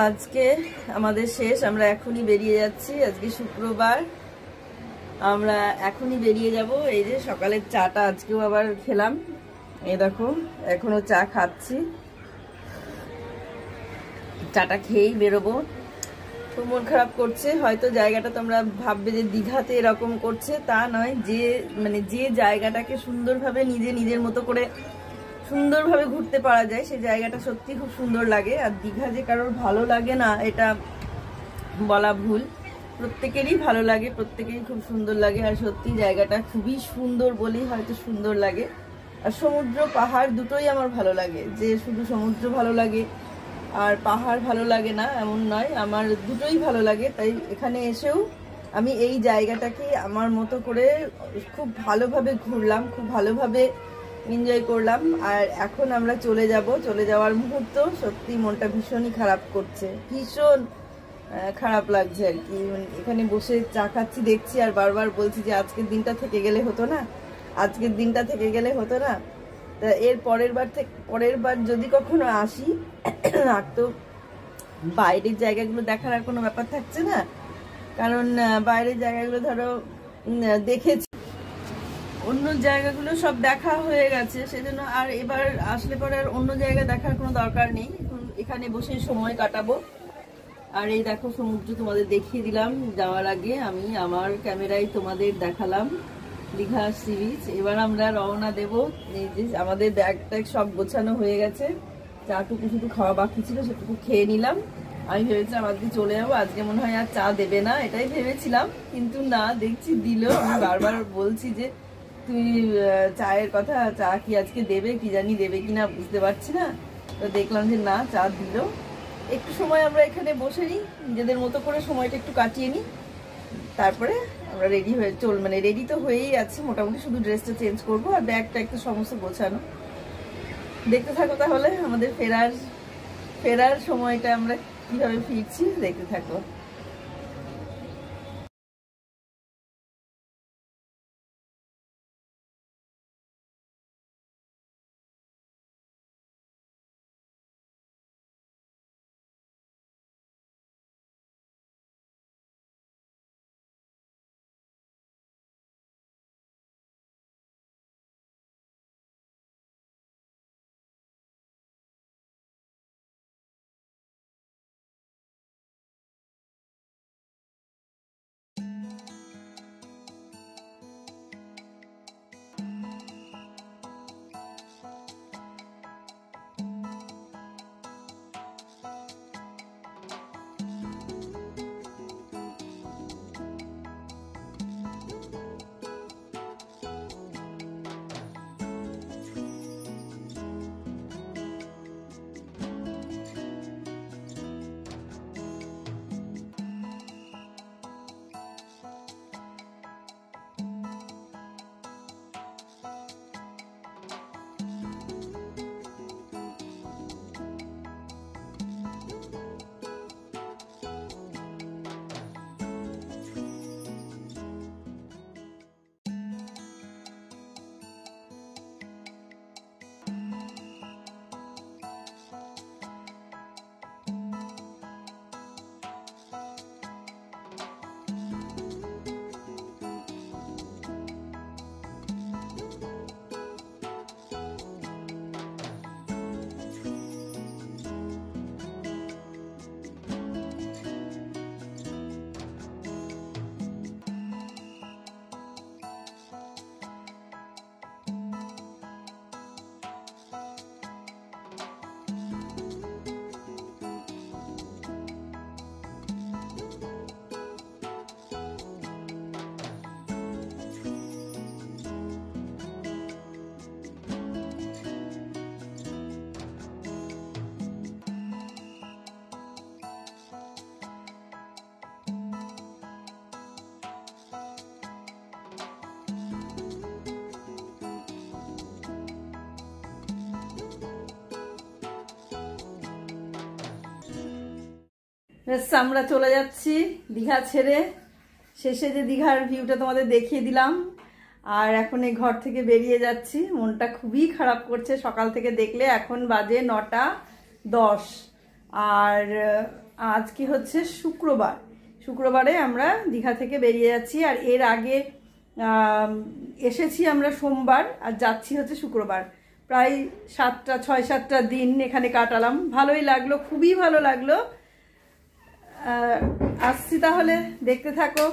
আজকে আমাদের শেষ, আমরা এখনই বেরিয়ে যাচ্ছি। আজকে শুক্রবার, আমরা এখনই বেরিয়ে যাব। এই যে সকালের চাটা আজকেও আবার খেলাম, এই দেখো এখনো চা খাচ্ছি। চাটা খেয়েই বেরোবো। খুব মন খারাপ করছে। হয়তো জায়গাটা তোমরা ভাববে যে দীঘাতে এরকম করছে, তা নয়। যে জায়গাটাকে সুন্দরভাবে নিজের মতো করে সুন্দরভাবে ঘুরতে পারা যায়, সেই জায়গাটা সত্যি খুব সুন্দর লাগে। আর দীঘা যে কারোর ভালো লাগে না এটা বলা ভুল, প্রত্যেকেরই ভালো লাগে, প্রত্যেকেরই খুব সুন্দর লাগে। আর সত্যি জায়গাটা খুবই সুন্দর বলেই হয়তো সুন্দর লাগে। আর সমুদ্র পাহাড় দুটোই আমার ভালো লাগে, যে শুধু সমুদ্র ভালো লাগে আর পাহাড় ভালো লাগে না এমন নয়, আমার দুটোই ভালো লাগে। তাই এখানে এসেও আমি এই জায়গাটাকে আমার মতো করে খুব ভালোভাবে ঘুরলাম, খুব ভালোভাবে এনজয় করলাম। আর এখন আমরা চলে যাওয়ার মুহূর্ত। সত্যি মনটা ভীষণই খারাপ করছে, ভীষণ খারাপ লাগছে আর কি। এখানে বসে চা খাচ্ছি, দেখছি আর বারবার বলছি যে আজকের দিনটা থেকে গেলে হতো না, আজকের দিনটা থেকে গেলে হতো না। তা এর পরের বার যদি কখনো আসি, আর তো বাইরের জায়গাগুলো দেখার আর কোনো ব্যাপার থাকছে না, কারণ বাইরের জায়গাগুলো ধরো দেখেছি, অন্য জায়গাগুলো সব দেখা হয়ে গেছে, সেজন্য আর এবার আসলে পরে আর অন্য জায়গা দেখার কোনো দরকার নেই। এখন এখানে বসে সময় কাটাবো। আর এই দেখো সমুদ্র তোমাদের দেখিয়ে দিলাম যাওয়ার আগে, আমি আমার ক্যামেরায় তোমাদের দেখালাম দীঘা সি বিচ। এবার আমরা রওনা দেব। এই যে আমাদের ব্যাগ ট্যাগ সব গোছানো হয়ে গেছে, চাটুকু শুধু খাওয়া বাকি ছিল, সেটুকু খেয়ে নিলাম। আমি ভেবেছিলাম আজকে চলে যাবো, আজকে মনে হয় আর চা দেবে না, এটাই ভেবেছিলাম, কিন্তু না, দেখছি দিল। আমি বারবার বলছি যে তুই চায়ের কথা, চা কি আজকে দেবে, কি জানি দেবে কিনা বুঝতে পারছি না। তো দেখলাম যে না, চা দিল। একটু সময় আমরা এখানে বসে নিই, নিজেদের মতো করে সময়টা একটু কাটিয়ে নিই, তারপরে আমরা রেডি হয়ে রেডি তো হয়েই আছি মোটামুটি, শুধু ড্রেসটা চেঞ্জ করবো আর ব্যাগটা একটু সমস্ত গোছানো। দেখতে থাকো তাহলে আমাদের ফেরার সময়টা আমরা কিভাবে ফিরছি, দেখতে থাকো। আমরা চলে যাচ্ছি দীঘা ছেড়ে। শেষে যে দীঘার ভিউটা তোমাদের দেখিয়ে দিলাম, আর এখন এই ঘর থেকে বেরিয়ে যাচ্ছি। মনটা খুবই খারাপ করছে সকাল থেকে দেখলে। এখন বাজে 9টা 10, আর আজকে হচ্ছে শুক্রবার, শুক্রবারে আমরা দীঘা থেকে বেরিয়ে যাচ্ছি। আর এর আগে এসেছি আমরা সোমবার আর যাচ্ছি হচ্ছে শুক্রবার। প্রায় 6-7টা দিন এখানে কাটালাম, ভালোই লাগলো, খুবই ভালো লাগলো। আসছি তাহলে, দেখতে থাকো।